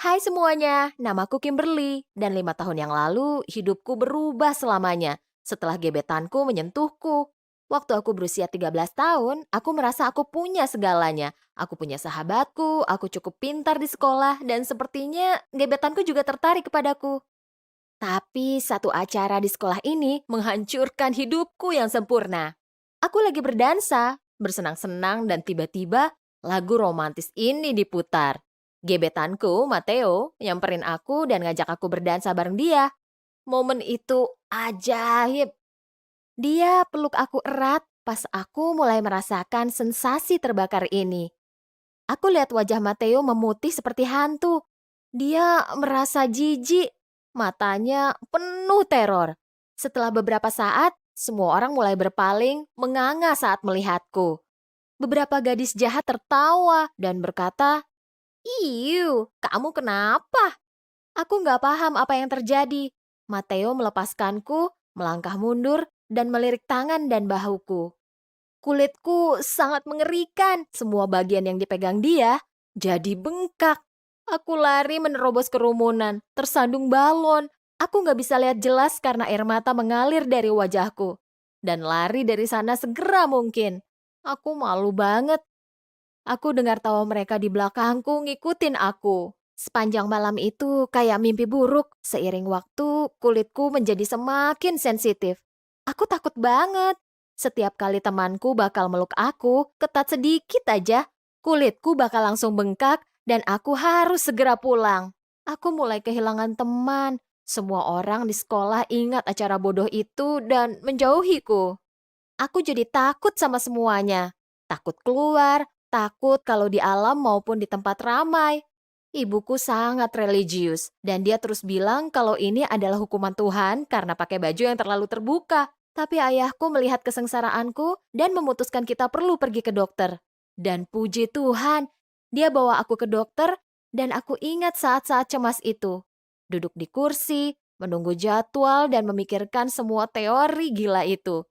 Hai semuanya, namaku Kimberly, dan 5 tahun yang lalu hidupku berubah selamanya setelah gebetanku menyentuhku. Waktu aku berusia 13 tahun, aku merasa aku punya segalanya. Aku punya sahabatku, aku cukup pintar di sekolah, dan sepertinya gebetanku juga tertarik kepadaku. Tapi satu acara di sekolah ini menghancurkan hidupku yang sempurna. Aku lagi berdansa, bersenang-senang dan tiba-tiba lagu romantis ini diputar. Gebetanku, Matteo, nyamperin aku dan ngajak aku berdansa bareng dia. Momen itu ajaib. Dia peluk aku erat pas aku mulai merasakan sensasi terbakar ini. Aku lihat wajah Matteo memutih seperti hantu. Dia merasa jijik, matanya penuh teror. Setelah beberapa saat, semua orang mulai berpaling, menganga saat melihatku. Beberapa gadis jahat tertawa dan berkata, "Iu, kamu kenapa?" Aku nggak paham apa yang terjadi. Matteo melepaskanku, melangkah mundur, dan melirik tangan dan bahuku. Kulitku sangat mengerikan. Semua bagian yang dipegang dia jadi bengkak. Aku lari menerobos kerumunan, tersandung balon. Aku nggak bisa lihat jelas karena air mata mengalir dari wajahku. Dan lari dari sana segera mungkin. Aku malu banget. Aku dengar tawa mereka di belakangku ngikutin aku. Sepanjang malam itu kayak mimpi buruk. Seiring waktu, kulitku menjadi semakin sensitif. Aku takut banget. Setiap kali temanku bakal meluk aku, ketat sedikit aja, kulitku bakal langsung bengkak dan aku harus segera pulang. Aku mulai kehilangan teman. Semua orang di sekolah ingat acara bodoh itu dan menjauhiku. Aku jadi takut sama semuanya. Takut keluar, takut kalau di alam maupun di tempat ramai. Ibuku sangat religius dan dia terus bilang kalau ini adalah hukuman Tuhan karena pakai baju yang terlalu terbuka. Tapi ayahku melihat kesengsaraanku dan memutuskan kita perlu pergi ke dokter. Dan puji Tuhan, dia bawa aku ke dokter dan aku ingat saat-saat cemas itu. Duduk di kursi, menunggu jadwal dan memikirkan semua teori gila itu.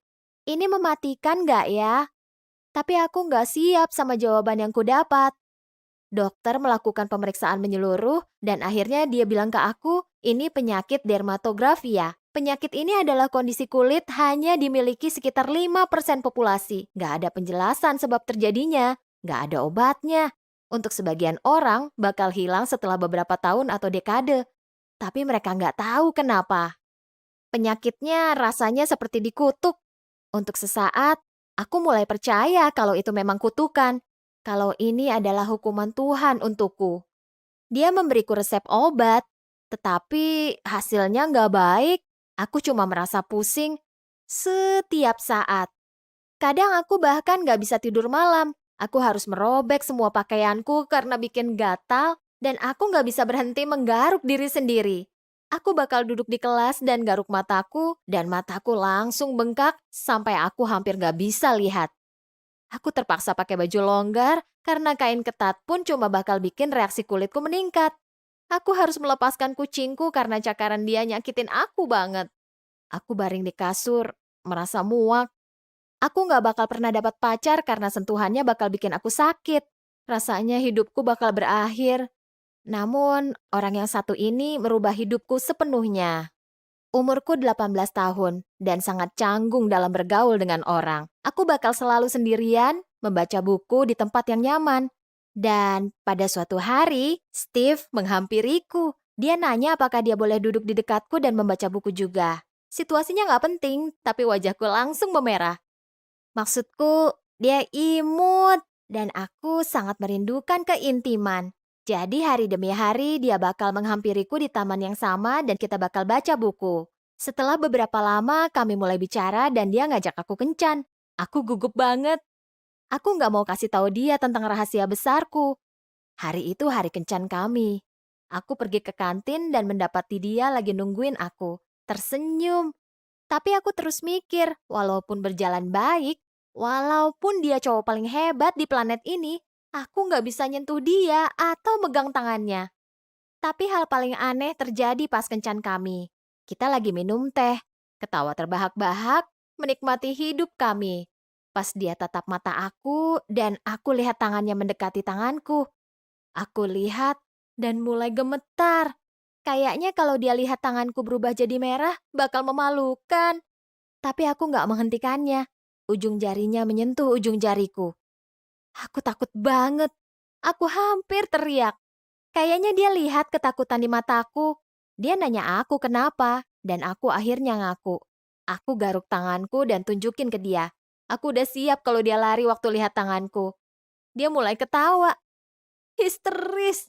Ini mematikan nggak ya? Tapi aku nggak siap sama jawaban yang kudapat. Dokter melakukan pemeriksaan menyeluruh dan akhirnya dia bilang ke aku, ini penyakit dermatografia. Penyakit ini adalah kondisi kulit hanya dimiliki sekitar 5% populasi. Nggak ada penjelasan sebab terjadinya, nggak ada obatnya. Untuk sebagian orang, bakal hilang setelah beberapa tahun atau dekade. Tapi mereka nggak tahu kenapa. Penyakitnya rasanya seperti dikutuk. Untuk sesaat, aku mulai percaya kalau itu memang kutukan, kalau ini adalah hukuman Tuhan untukku. Dia memberiku resep obat, tetapi hasilnya nggak baik. Aku cuma merasa pusing setiap saat. Kadang aku bahkan nggak bisa tidur malam. Aku harus merobek semua pakaianku karena bikin gatal dan aku nggak bisa berhenti menggaruk diri sendiri. Aku bakal duduk di kelas dan garuk mataku dan mataku langsung bengkak sampai aku hampir nggak bisa lihat. Aku terpaksa pakai baju longgar karena kain ketat pun cuma bakal bikin reaksi kulitku meningkat. Aku harus melepaskan kucingku karena cakaran dia nyakitin aku banget. Aku baring di kasur, merasa muak. Aku nggak bakal pernah dapat pacar karena sentuhannya bakal bikin aku sakit. Rasanya hidupku bakal berakhir. Namun, orang yang satu ini merubah hidupku sepenuhnya. Umurku 18 tahun dan sangat canggung dalam bergaul dengan orang. Aku bakal selalu sendirian, membaca buku di tempat yang nyaman. Dan pada suatu hari, Steve menghampiriku. Dia nanya apakah dia boleh duduk di dekatku dan membaca buku juga. Situasinya nggak penting, tapi wajahku langsung memerah. Maksudku, dia imut dan aku sangat merindukan keintiman. Jadi hari demi hari dia bakal menghampiriku di taman yang sama dan kita bakal baca buku. Setelah beberapa lama kami mulai bicara dan dia ngajak aku kencan. Aku gugup banget. Aku nggak mau kasih tahu dia tentang rahasia besarku. Hari itu hari kencan kami. Aku pergi ke kantin dan mendapati dia lagi nungguin aku. Tersenyum. Tapi aku terus mikir, walaupun berjalan baik, walaupun dia cowok paling hebat di planet ini, aku nggak bisa nyentuh dia atau megang tangannya. Tapi hal paling aneh terjadi pas kencan kami. Kita lagi minum teh, ketawa terbahak-bahak, menikmati hidup kami. Pas dia tatap mata aku dan aku lihat tangannya mendekati tanganku. Aku lihat dan mulai gemetar. Kayaknya kalau dia lihat tanganku berubah jadi merah, bakal memalukan. Tapi aku nggak menghentikannya. Ujung jarinya menyentuh ujung jariku. Aku takut banget. Aku hampir teriak. Kayaknya dia lihat ketakutan di mataku. Dia nanya aku kenapa, dan aku akhirnya ngaku. Aku garuk tanganku dan tunjukin ke dia. Aku udah siap kalau dia lari waktu lihat tanganku. Dia mulai ketawa. Histeris.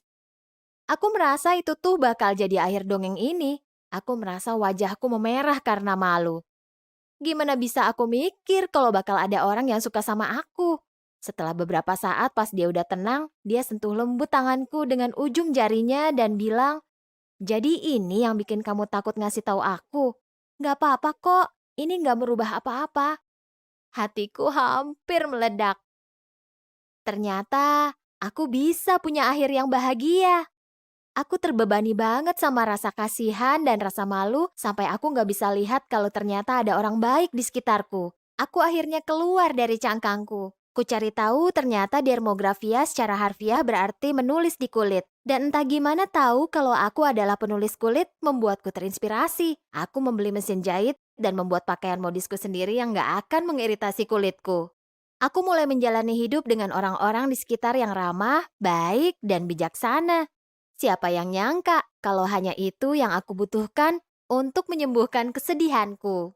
Aku merasa itu tuh bakal jadi akhir dongeng ini. Aku merasa wajahku memerah karena malu. Gimana bisa aku mikir kalau bakal ada orang yang suka sama aku? Setelah beberapa saat pas dia udah tenang, dia sentuh lembut tanganku dengan ujung jarinya dan bilang, "Jadi ini yang bikin kamu takut ngasih tahu aku? Gak apa-apa kok, ini gak merubah apa-apa." Hatiku hampir meledak. Ternyata aku bisa punya akhir yang bahagia. Aku terbebani banget sama rasa kasihan dan rasa malu sampai aku nggak bisa lihat kalau ternyata ada orang baik di sekitarku. Aku akhirnya keluar dari cangkangku. Ku cari tahu ternyata dermografia secara harfiah berarti menulis di kulit. Dan entah gimana tahu kalau aku adalah penulis kulit membuatku terinspirasi. Aku membeli mesin jahit dan membuat pakaian modisku sendiri yang nggak akan mengiritasi kulitku. Aku mulai menjalani hidup dengan orang-orang di sekitar yang ramah, baik, dan bijaksana. Siapa yang nyangka kalau hanya itu yang aku butuhkan untuk menyembuhkan kesedihanku?